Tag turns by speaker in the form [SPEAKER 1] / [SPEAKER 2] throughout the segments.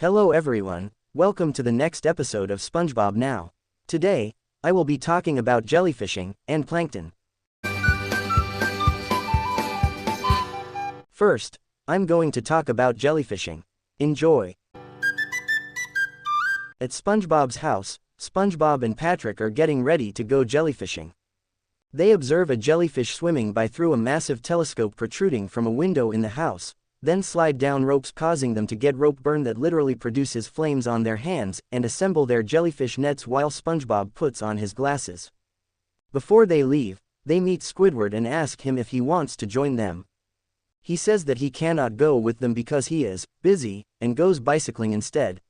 [SPEAKER 1] Hello everyone, welcome to the next episode of SpongeBob Now. Today, I will be talking about jellyfishing and plankton. First, I'm going to talk about jellyfishing. Enjoy! At SpongeBob's house, SpongeBob and Patrick are getting ready to go jellyfishing. They observe a jellyfish swimming by through a massive telescope protruding from a window in the house, then slide down ropes causing them to get rope burn that literally produces flames on their hands and assemble their jellyfish nets while SpongeBob puts on his glasses. Before they leave, they meet Squidward and ask him if he wants to join them. He says that he cannot go with them because he is busy and goes bicycling instead.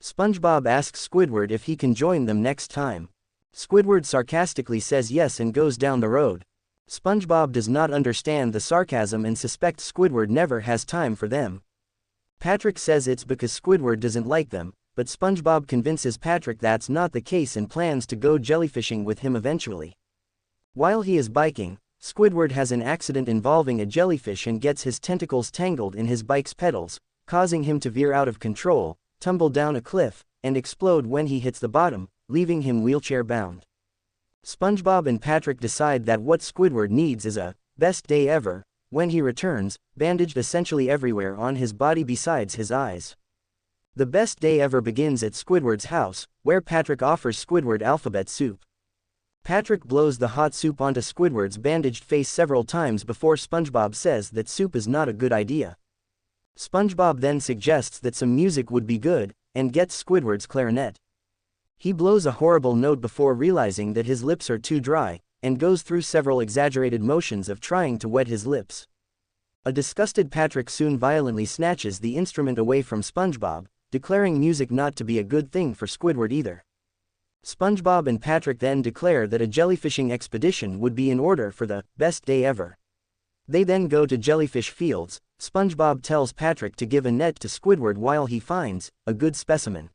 [SPEAKER 1] SpongeBob asks Squidward if he can join them next time. Squidward sarcastically says yes and goes down the road. SpongeBob does not understand the sarcasm and suspects Squidward never has time for them. Patrick says it's because Squidward doesn't like them, but SpongeBob convinces Patrick that's not the case and plans to go jellyfishing with him eventually. While he is biking, Squidward has an accident involving a jellyfish and gets his tentacles tangled in his bike's pedals, causing him to veer out of control, tumble down a cliff, and explode when he hits the bottom, leaving him wheelchair-bound. SpongeBob and Patrick decide that what Squidward needs is a best day ever, when he returns, bandaged essentially everywhere on his body besides his eyes. The best day ever begins at Squidward's house, where Patrick offers Squidward alphabet soup. Patrick blows the hot soup onto Squidward's bandaged face several times before SpongeBob says that soup is not a good idea. SpongeBob then suggests that some music would be good, and gets Squidward's clarinet. He blows a horrible note before realizing that his lips are too dry, and goes through several exaggerated motions of trying to wet his lips. A disgusted Patrick soon violently snatches the instrument away from SpongeBob, declaring music not to be a good thing for Squidward either. SpongeBob and Patrick then declare that a jellyfishing expedition would be in order for the best day ever. They then go to jellyfish fields. SpongeBob tells Patrick to give a net to Squidward while he finds a good specimen.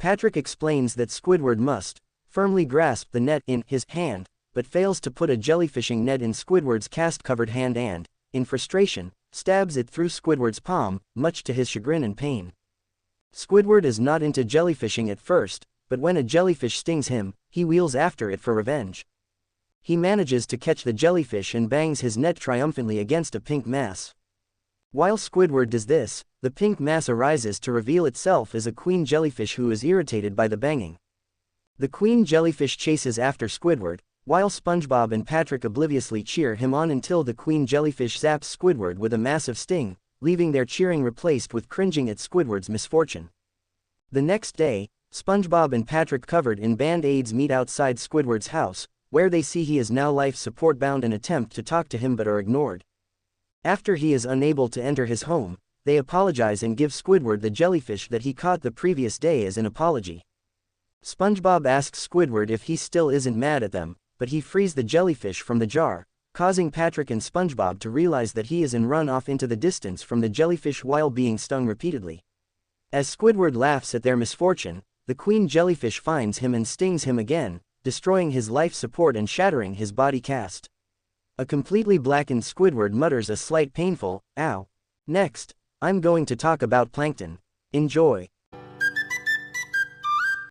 [SPEAKER 1] Patrick explains that Squidward must firmly grasp the net in his hand, but fails to put a jellyfishing net in Squidward's cast-covered hand and, in frustration, stabs it through Squidward's palm, much to his chagrin and pain. Squidward is not into jellyfishing at first, but when a jellyfish stings him, he wheels after it for revenge. He manages to catch the jellyfish and bangs his net triumphantly against a pink mass. While Squidward does this, the pink mass arises to reveal itself as a queen jellyfish who is irritated by the banging. The queen jellyfish chases after Squidward, while SpongeBob and Patrick obliviously cheer him on until the queen jellyfish zaps Squidward with a massive sting, leaving their cheering replaced with cringing at Squidward's misfortune. The next day, SpongeBob and Patrick covered in band-aids meet outside Squidward's house, where they see he is now life support bound and attempt to talk to him but are ignored. After he is unable to enter his home, they apologize and give Squidward the jellyfish that he caught the previous day as an apology. SpongeBob asks Squidward if he still isn't mad at them, but he frees the jellyfish from the jar, causing Patrick and SpongeBob to realize that he is and run off into the distance from the jellyfish while being stung repeatedly. As Squidward laughs at their misfortune, the queen jellyfish finds him and stings him again, destroying his life support and shattering his body cast. A completely blackened Squidward mutters a slight painful, ow. Next, I'm going to talk about Plankton. Enjoy.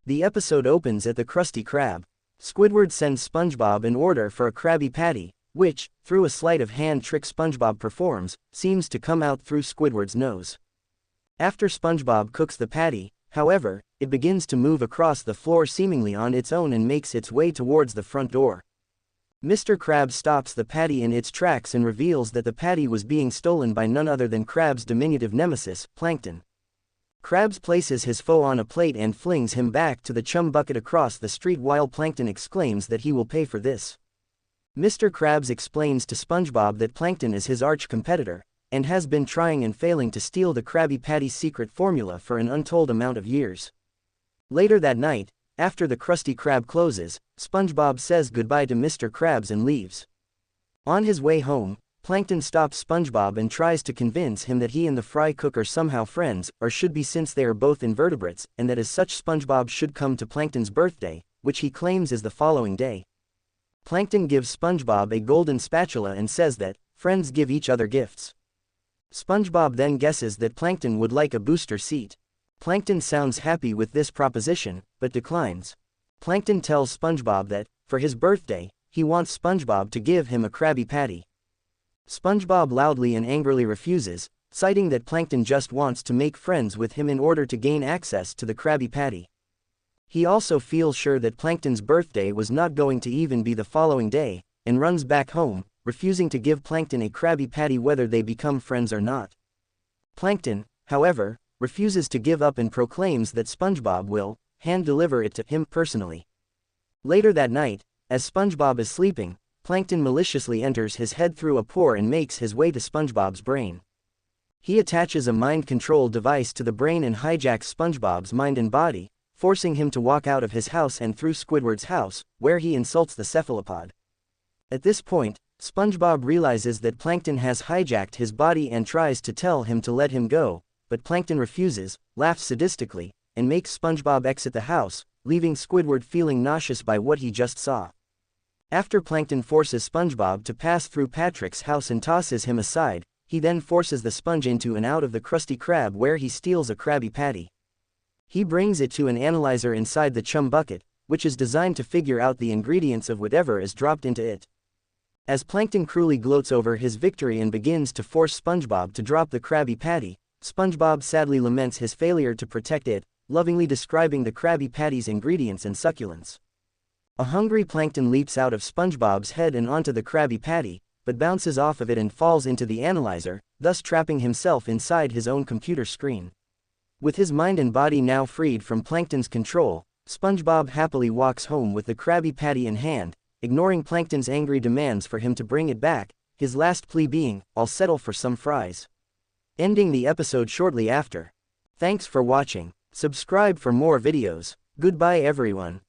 [SPEAKER 1] The episode opens at the Krusty Krab. Squidward sends SpongeBob an order for a Krabby Patty, which, through a sleight of hand trick SpongeBob performs, seems to come out through Squidward's nose. After SpongeBob cooks the patty, however, it begins to move across the floor seemingly on its own and makes its way towards the front door. Mr. Krabs stops the patty in its tracks and reveals that the patty was being stolen by none other than Krabs' diminutive nemesis, Plankton. Krabs places his foe on a plate and flings him back to the chum bucket across the street while Plankton exclaims that he will pay for this. Mr. Krabs explains to SpongeBob that Plankton is his arch-competitor, and has been trying and failing to steal the Krabby Patty's secret formula for an untold amount of years. Later that night, after the Krusty Krab closes, SpongeBob says goodbye to Mr. Krabs and leaves. On his way home, Plankton stops SpongeBob and tries to convince him that he and the fry cook are somehow friends, or should be since they are both invertebrates, and that as such SpongeBob should come to Plankton's birthday, which he claims is the following day. Plankton gives SpongeBob a golden spatula and says that friends give each other gifts. SpongeBob then guesses that Plankton would like a booster seat. Plankton sounds happy with this proposition, but declines. Plankton tells SpongeBob that, for his birthday, he wants SpongeBob to give him a Krabby Patty. SpongeBob loudly and angrily refuses, citing that Plankton just wants to make friends with him in order to gain access to the Krabby Patty. He also feels sure that Plankton's birthday was not going to even be the following day, and runs back home, refusing to give Plankton a Krabby Patty whether they become friends or not. Plankton, however, refuses to give up and proclaims that SpongeBob will hand-deliver it to him personally. Later that night, as SpongeBob is sleeping, Plankton maliciously enters his head through a pore and makes his way to SpongeBob's brain. He attaches a mind control device to the brain and hijacks SpongeBob's mind and body, forcing him to walk out of his house and through Squidward's house, where he insults the cephalopod. At this point, SpongeBob realizes that Plankton has hijacked his body and tries to tell him to let him go, but Plankton refuses, laughs sadistically, and makes SpongeBob exit the house, leaving Squidward feeling nauseous by what he just saw. After Plankton forces SpongeBob to pass through Patrick's house and tosses him aside, he then forces the sponge into and out of the Krusty Krab where he steals a Krabby Patty. He brings it to an analyzer inside the chum bucket, which is designed to figure out the ingredients of whatever is dropped into it. As Plankton cruelly gloats over his victory and begins to force SpongeBob to drop the Krabby Patty, SpongeBob sadly laments his failure to protect it, lovingly describing the Krabby Patty's ingredients and succulence. A hungry Plankton leaps out of SpongeBob's head and onto the Krabby Patty, but bounces off of it and falls into the analyzer, thus trapping himself inside his own computer screen. With his mind and body now freed from Plankton's control, SpongeBob happily walks home with the Krabby Patty in hand, ignoring Plankton's angry demands for him to bring it back, his last plea being, "I'll settle for some fries." Ending the episode shortly after. Thanks for watching. Subscribe for more videos. Goodbye everyone.